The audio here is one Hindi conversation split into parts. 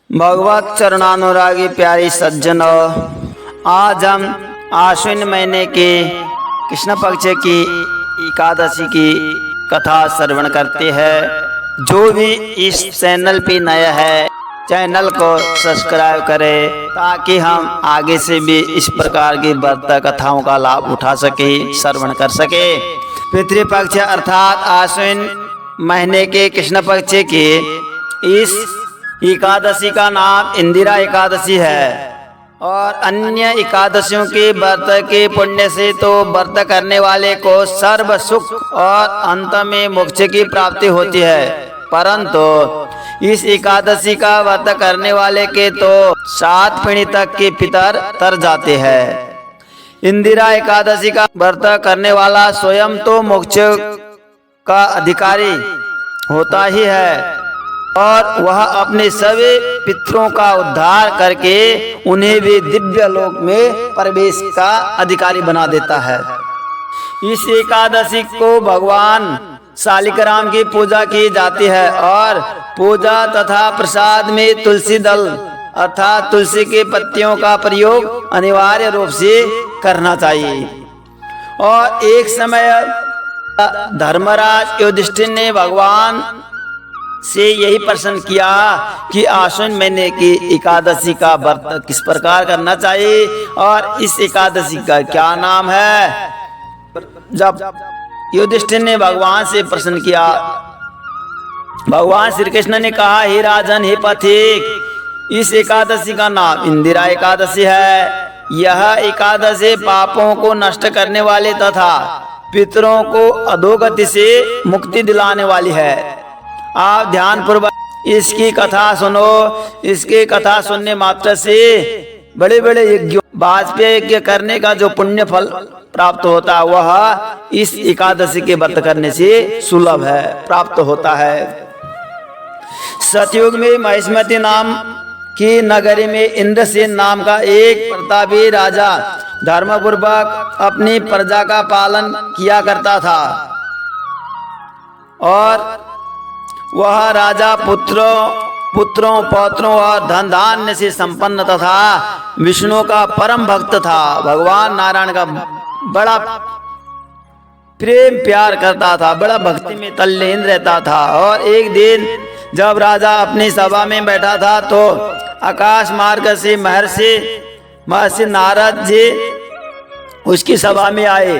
भगवत चरणानुरागी प्यारी सज्जनों, आज हम आश्विन महीने के कृष्ण पक्ष की एकादशी की कथा श्रवण करते हैं। जो भी इस चैनल पे नया है, चैनल को सब्सक्राइब करें ताकि हम आगे से भी इस प्रकार की व्रत कथाओं का लाभ उठा सके, श्रवण कर सके। पितृपक्ष अर्थात आश्विन महीने के कृष्ण पक्ष की इस एकादशी का नाम इंदिरा एकादशी है और अन्य एकादशियों के व्रत के पुण्य से तो व्रत करने वाले को सर्व सुख और अंत में मोक्ष की प्राप्ति होती है, परंतु इस एकादशी का व्रत करने वाले के तो 7 पीढ़ी तक के पितर तर जाते हैं। इंदिरा एकादशी का व्रत करने वाला स्वयं तो मोक्ष का अधिकारी होता ही है और वह अपने सभी पितरों का उद्धार करके उन्हें भी दिव्य लोक में प्रवेश का अधिकारी बना देता है। इस एकादशी को भगवान शालिग्राम की पूजा की जाती है और पूजा तथा प्रसाद में तुलसी दल अर्थात तुलसी के पत्तियों का प्रयोग अनिवार्य रूप से करना चाहिए। और एक समय धर्मराज युधिष्ठिर ने भगवान से यही प्रश्न किया कि आश्विन महीने की एकादशी का व्रत किस प्रकार करना चाहिए और इस एकादशी का क्या नाम है। जब युधिष्ठिर ने भगवान से प्रश्न किया, भगवान श्री कृष्ण ने कहा, हे राजन, हे पथिक, इस एकादशी का नाम इंदिरा एकादशी है। यह एकादशी पापों को नष्ट करने वाले तथा पितरों को अधोगति से मुक्ति दिलाने वाली है। आप ध्यान पूर्वक इसकी कथा सुनो। इसकी कथा सुनने मात्र से बड़े बड़े यज्ञों वाजपेय यज्ञ करने का जो पुण्य फल प्राप्त होता है वह इस एकादशी के व्रत करने से सुलभ है, प्राप्त होता है। सतयुग में महिष्मती नाम की नगरी में इंद्रसेन नाम का एक प्रतापी राजा धर्मपूर्वक अपनी प्रजा का पालन किया करता था और वह राजा पुत्रों पौत्रों और धन धान्य से संपन्न तथा विष्णु का परम भक्त था। भगवान नारायण का बड़ा प्रेम प्यार करता था, बड़ा भक्ति में तल्लीन रहता था। और एक दिन जब राजा अपनी सभा में बैठा था तो आकाश मार्ग से महर्षि नारद जी उसकी सभा में आए।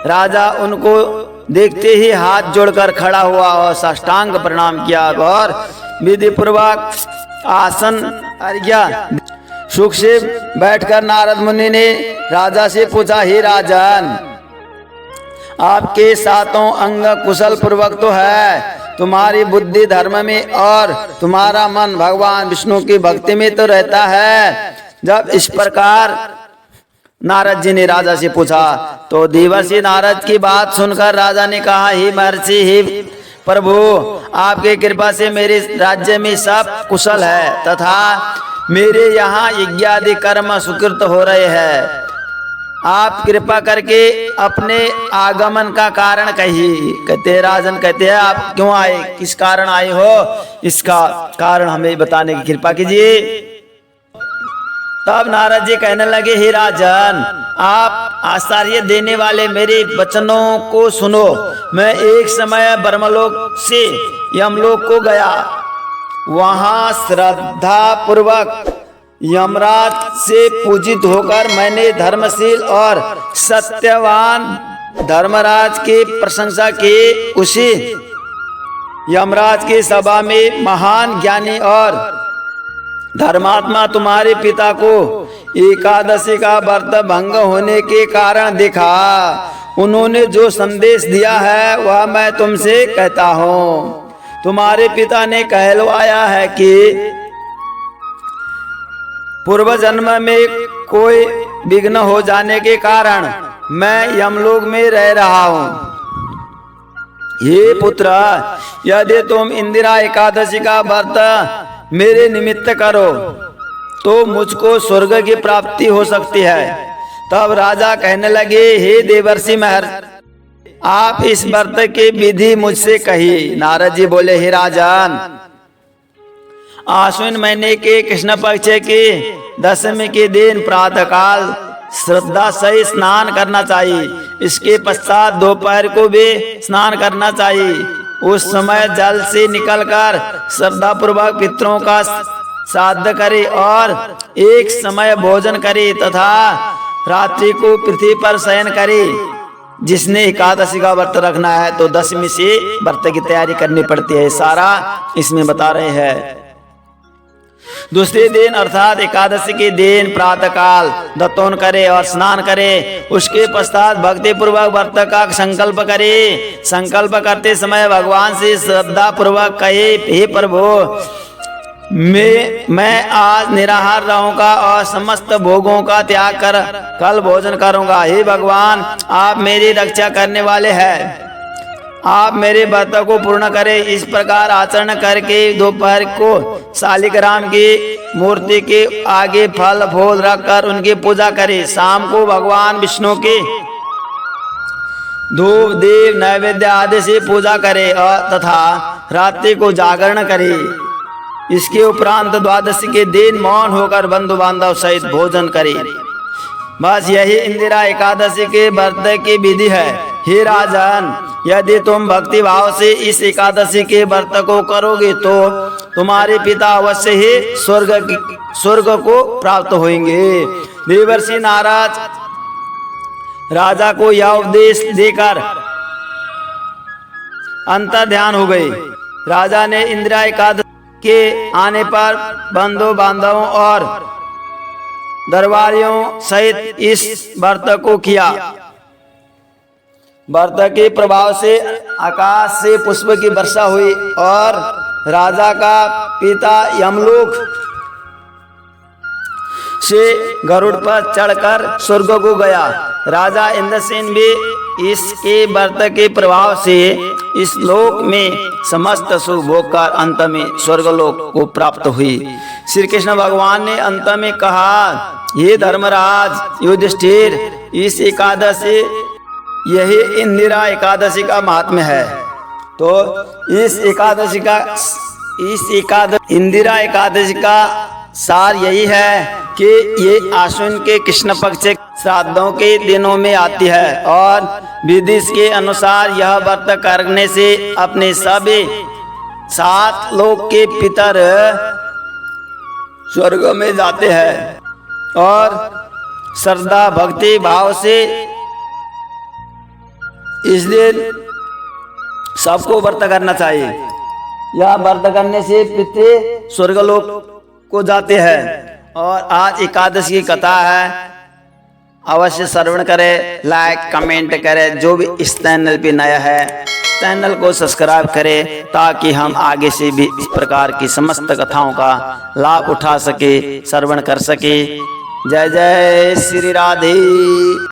राजा उनको देखते ही हाथ जोड़कर खड़ा हुआ और साष्टांग प्रणाम किया और विधि पूर्वक आसन अर्घ्य सुख से बैठकर नारद मुनि ने राजा से पूछा, हे राजन, आपके 7 अंग कुशल पूर्वक तो है, तुम्हारी बुद्धि धर्म में और तुम्हारा मन भगवान विष्णु की भक्ति में तो रहता है। जब इस प्रकार नारद जी ने राजा से पूछा तो देवर्षि नारद की बात सुनकर राजा ने कहा, हे महर्षि, हे प्रभु, आपके कृपा से मेरे राज्य में सब कुशल है तथा मेरे यहाँ यज्ञादि कर्म सुकृत हो रहे हैं। आप कृपा करके अपने आगमन का कारण कहिए। कहते राजन, कहते हैं आप क्यों आए, किस कारण आए हो, इसका कारण हमें बताने की कृपा कीजिए। तब नारद जी कहने लगे, हे राजन, आप आश्चर्य देने वाले मेरे वचनों को सुनो। मैं एक समय ब्रह्मलोक से यमलोक को गया। वहां श्रद्धा पूर्वक यमराज से पूजित होकर मैंने धर्मशील और सत्यवान धर्मराज की प्रशंसा की। उसी यमराज की सभा में महान ज्ञानी और धर्मात्मा तुम्हारे पिता को एकादशी का व्रत भंग होने के कारण देखा। उन्होंने जो संदेश दिया है वह मैं तुमसे कहता हूँ। तुम्हारे पिता ने कहलवाया है कि पूर्व जन्म में कोई विघ्न हो जाने के कारण मैं यमलोक में रह रहा हूँ। हे पुत्र, यदि तुम इंदिरा एकादशी का व्रत मेरे निमित्त करो तो मुझको स्वर्ग की प्राप्ति हो सकती है। तब राजा कहने लगे, हे देवर्षि महर्षि, आप इस व्रत की विधि मुझसे कहिए। नारद जी बोले, हे राजन, आश्विन महीने के कृष्ण पक्ष के दशमी के दिन प्रातःकाल श्रद्धा सही स्नान करना चाहिए। इसके पश्चात दोपहर को भी स्नान करना चाहिए। उस समय जल से निकलकर श्रद्धा पूर्वक पितरों का श्राद्ध करे और एक समय भोजन करे तथा रात्रि को पृथ्वी पर शयन करे। जिसने एकादशी का व्रत रखना है तो दशमी से व्रत की तैयारी करनी पड़ती है, सारा इसमें बता रहे हैं। दूसरे दिन अर्थात एकादशी के दिन प्रातःकाल दत्तोन करे और स्नान करे। उसके पश्चात भक्ति पूर्वक व्रत का संकल्प करे। संकल्प करते समय भगवान से श्रद्धा पूर्वक कहे, हे प्रभु, मैं आज निराहार रहूंगा और समस्त भोगों का त्याग कर कल भोजन करूंगा। हे भगवान, आप मेरी रक्षा करने वाले हैं, आप मेरे व्रत को पूर्ण करें। इस प्रकार आचरण करके दोपहर को शालिग्राम की मूर्ति के आगे फल फूल रखकर उनकी पूजा करें। शाम को भगवान विष्णु के धूप दीप नैवेद्य आदि से पूजा करें और तथा रात्रि को जागरण करें। इसके उपरांत द्वादशी के दिन मौन होकर बंधु बांधव सहित भोजन करें। बस यही इंदिरा एकादशी के व्रत की विधि है। हे राजन, यदि तुम भक्ति भाव से इस एकादशी के व्रत को करोगे तो तुम्हारे पिता अवश्य ही स्वर्ग को प्राप्त होंगे। देवर्षि नारद राजा को यह उपदेश देकर अंतर ध्यान हो गए। राजा ने इंदिरा एकादशी के आने पर बंधु बांधवों और दरबारियों सहित इस व्रत को किया। व्रत के प्रभाव से आकाश से पुष्प की वर्षा हुई और राजा का पिता यमलोक से गरुड़ पर चढ़कर स्वर्ग को गया। राजा इंद्रसेन भी इसके व्रत के प्रभाव से इस लोक में समस्त सुख भोग कर अंत में स्वर्गलोक को प्राप्त हुई। श्री कृष्ण भगवान ने अंत में कहा, ये धर्मराज युधिष्ठिर, इस एकादशी यही इंदिरा एकादशी का महात्म्य है। तो इस इंदिरा एकादशी का सार यही है कि ये आश्विन के कृष्ण पक्ष श्राद्धों के दिनों में आती है और विधि के अनुसार यह व्रत करने से अपने सभी 7 लोक के पितर स्वर्ग में जाते हैं। और श्रद्धा भक्ति भाव से इस दिन सबको व्रत करना चाहिए। यह व्रत करने से पितृ स्वर्गलोक को जाते हैं। और आज एकादशी की कथा है, अवश्य श्रवण करें, लाइक कमेंट करें। जो भी इस चैनल पे नया है चैनल को सब्सक्राइब करें ताकि हम आगे से भी इस प्रकार की समस्त कथाओं का लाभ उठा सके, श्रवण कर सके। जय जय श्री राधे।